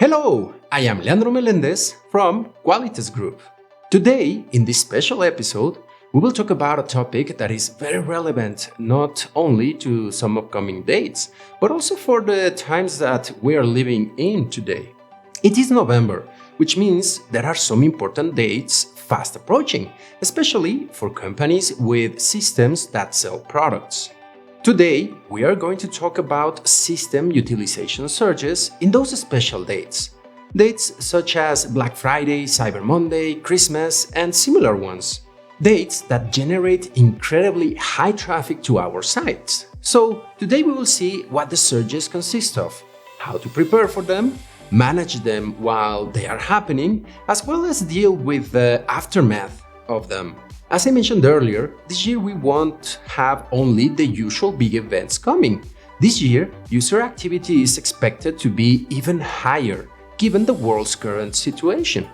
Hello, I am Leandro from Qualitas Group. Today, in this special episode, we will talk about a topic that is very relevant not only to some upcoming dates, but also for the times that we are living in today. It is November, which means there are some important dates fast approaching, especially for companies with systems that sell products. Today, we are going to talk about system utilization surges in those special dates. Dates such as Black Friday, Cyber Monday, Christmas, and similar ones. Dates that generate incredibly high traffic to our sites. So, today we will see what the surges consist of, how to prepare for them, manage them while they are happening, as well as deal with the aftermath of them. As I mentioned earlier, this year we won't have only the usual big events coming. This year, user activity is expected to be even higher, given the world's current situation.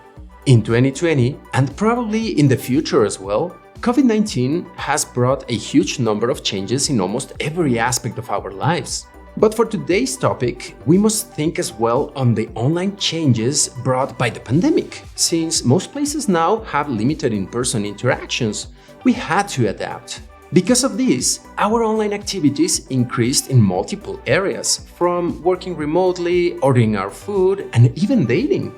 In 2020, and probably in the future as well, COVID-19 has brought a huge number of changes in almost every aspect of our lives. But for today's topic, we must think as well on the online changes brought by the pandemic. Since most places now have limited in-person interactions, we had to adapt. Because of this, our online activities increased in multiple areas, from working remotely, ordering our food, and even dating.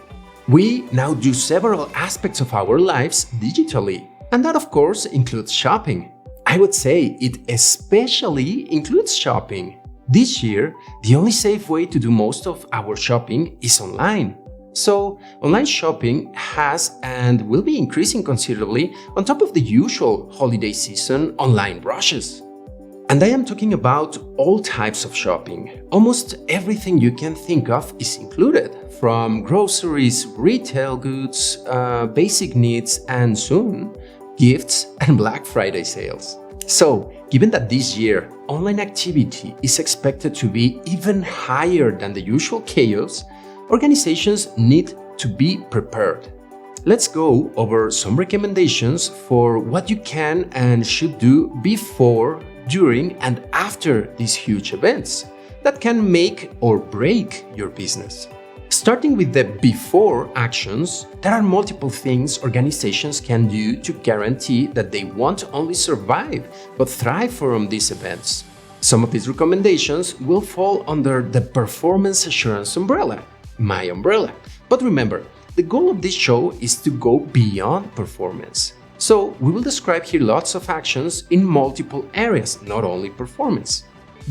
We now do several aspects of our lives digitally, and that of course includes shopping. I would say it especially includes shopping. This year, the only safe way to do most of our shopping is online. So, online shopping has and will be increasing considerably on top of the usual holiday season online rushes. And I am talking about all types of shopping. Almost everything you can think of is included, from groceries, retail goods, basic needs, and soon, gifts and Black Friday sales. So, given that this year online activity is expected to be even higher than the usual chaos, organizations need to be prepared. Let's go over some recommendations for what you can and should do before, during, and after these huge events that can make or break your business. Starting with the before actions, there are multiple things organizations can do to guarantee that they won't only survive but thrive from these events. Some of these recommendations will fall under the performance assurance umbrella, my umbrella. But remember, the goal of this show is to go beyond performance. So we will describe here lots of actions in multiple areas, not only performance.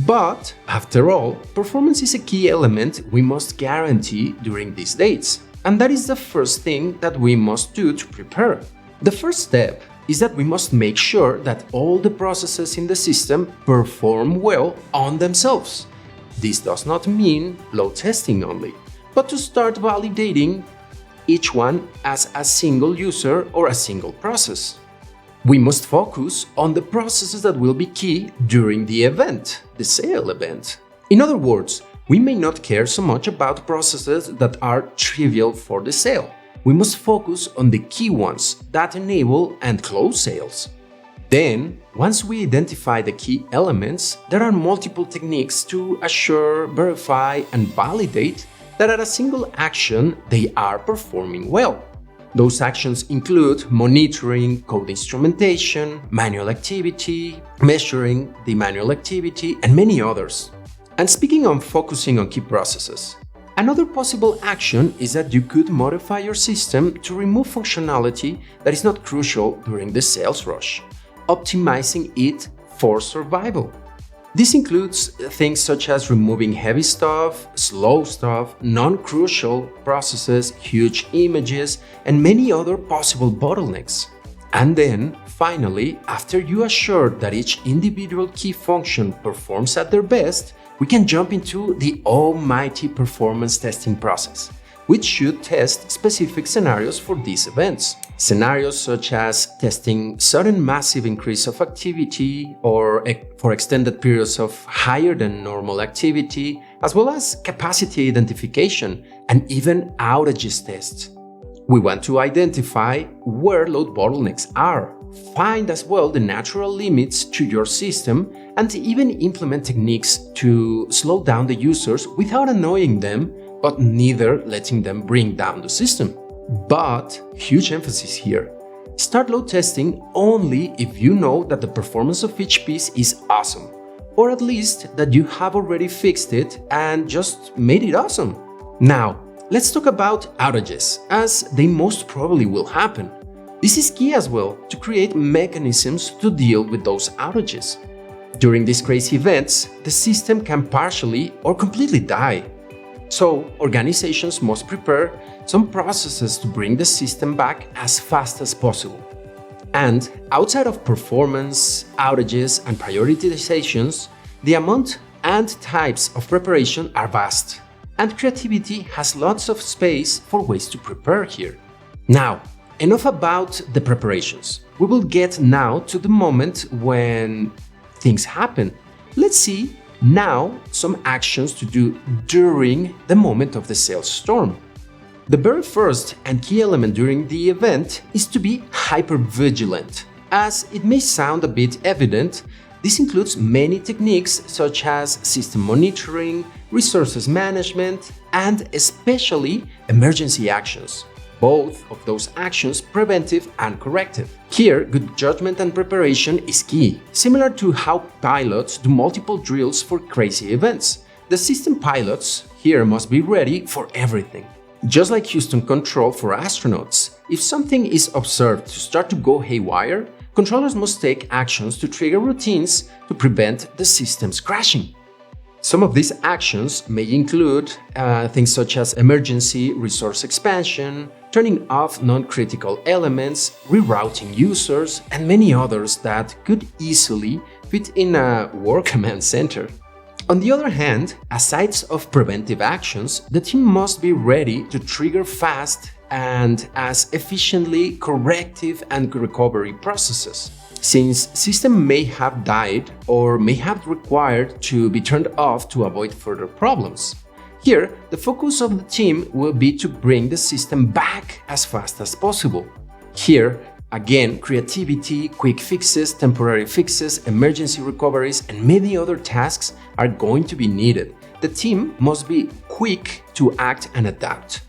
But, after all, performance is a key element we must guarantee during these dates. And that is the first thing that we must do to prepare. The first step is that we must make sure that all the processes in the system perform well on themselves. This does not mean load testing only, but to start validating each one as a single user or a single process. We must focus on the processes that will be key during the event, the sale event. In other words, we may not care so much about processes that are trivial for the sale. We must focus on the key ones that enable and close sales. Then, once we identify the key elements, there are multiple techniques to assure, verify, and validate that at a single action they are performing well. Those actions include monitoring code instrumentation, manual activity, measuring the manual activity, and many others. And speaking of focusing on key processes, another possible action is that you could modify your system to remove functionality that is not crucial during the sales rush, optimizing it for survival. This includes things such as removing heavy stuff, slow stuff, non-crucial processes, huge images, and many other possible bottlenecks. And then, finally, after you assure that each individual key function performs at their best, we can jump into the almighty performance testing process, which should test specific scenarios for these events. Scenarios such as testing sudden massive increase of activity or for extended periods of higher than normal activity, as well as capacity identification and even outages tests. We want to identify where load bottlenecks are, find as well the natural limits to your system, and even implement techniques to slow down the users without annoying them but neither letting them bring down the system. But huge emphasis here. Start load testing only if you know that the performance of each piece is awesome, or at least that you have already fixed it and just made it awesome. Now, let's talk about outages, as they most probably will happen. This is key as well to create mechanisms to deal with those outages. During these crazy events, the system can partially or completely die. So, organizations must prepare some processes to bring the system back as fast as possible. And outside of performance, outages, and prioritizations, the amount and types of preparation are vast, and creativity has lots of space for ways to prepare here. Now, enough about the preparations. We will get now to the moment when things happen. Let's see now some actions to do during the moment of the sales storm. The very first and key element during the event is to be hyper-vigilant. As it may sound a bit evident, this includes many techniques such as system monitoring, resources management, and especially emergency actions. Both of those actions preventive and corrective. Here, good judgment and preparation is key, similar to how pilots do multiple drills for crazy events. The system pilots here must be ready for everything. Just like Houston control for astronauts, if something is observed to start to go haywire, controllers must take actions to trigger routines to prevent the systems crashing. Some of these actions may include things such as emergency resource expansion, turning off non-critical elements, rerouting users, and many others that could easily fit in a work command center. On the other hand, aside of preventive actions, the team must be ready to trigger fast and as efficiently corrective and recovery processes. Since system may have died or may have required to be turned off to avoid further problems. Here, the focus of the team will be to bring the system back as fast as possible. Here, again, creativity, quick fixes, temporary fixes, emergency recoveries, and many other tasks are going to be needed. The team must be quick to act and adapt.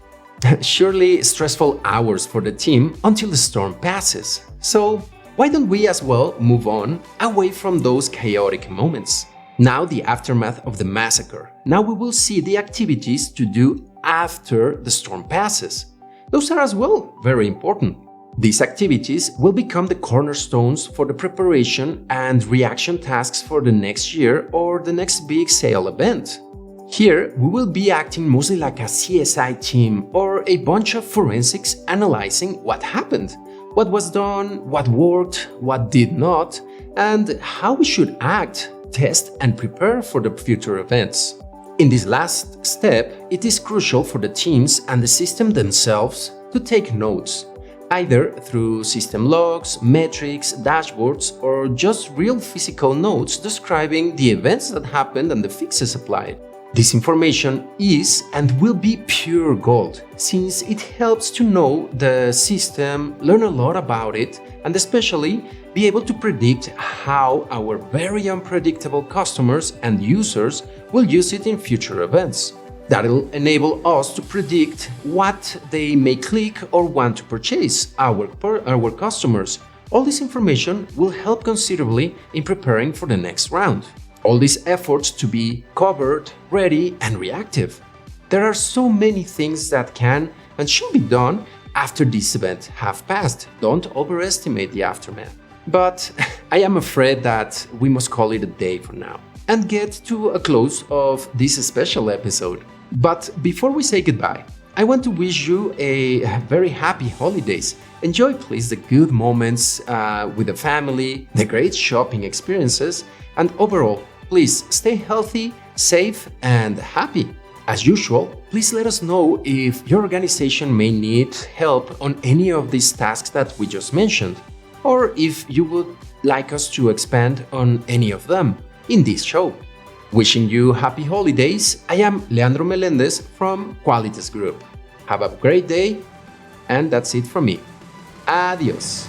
Surely stressful hours for the team until the storm passes. So, why don't we as well move on away from those chaotic moments? Now the aftermath of the massacre. Now we will see the activities to do after the storm passes. Those are as well very important. These activities will become the cornerstones for the preparation and reaction tasks for the next year or the next big sale event. Here, we will be acting mostly like a CSI team or a bunch of forensics analyzing what happened, what was done, what worked, what did not, and how we should act, test, and prepare for the future events. In this last step, it is crucial for the teams and the system themselves to take notes, either through system logs, metrics, dashboards, or just real physical notes describing the events that happened and the fixes applied. This information is and will be pure gold, since it helps to know the system, learn a lot about it, and especially be able to predict how our very unpredictable customers and users will use it in future events. That'll enable us to predict what they may click or want to purchase, our customers. All this information will help considerably in preparing for the next round. All these efforts to be covered, ready, and reactive. There are so many things that can and should be done after this event have passed. Don't overestimate the aftermath. But I am afraid that we must call it a day for now and get to a close of this special episode. But before we say goodbye, I want to wish you a very happy holidays. Enjoy, please, the good moments with the family, the great shopping experiences, and overall, please stay healthy, safe, and happy. As usual, please let us know if your organization may need help on any of these tasks that we just mentioned, or if you would like us to expand on any of them in this show. Wishing you happy holidays, I am Leandro Melendez from Qualitas Group. Have a great day, and that's it from me. Adios.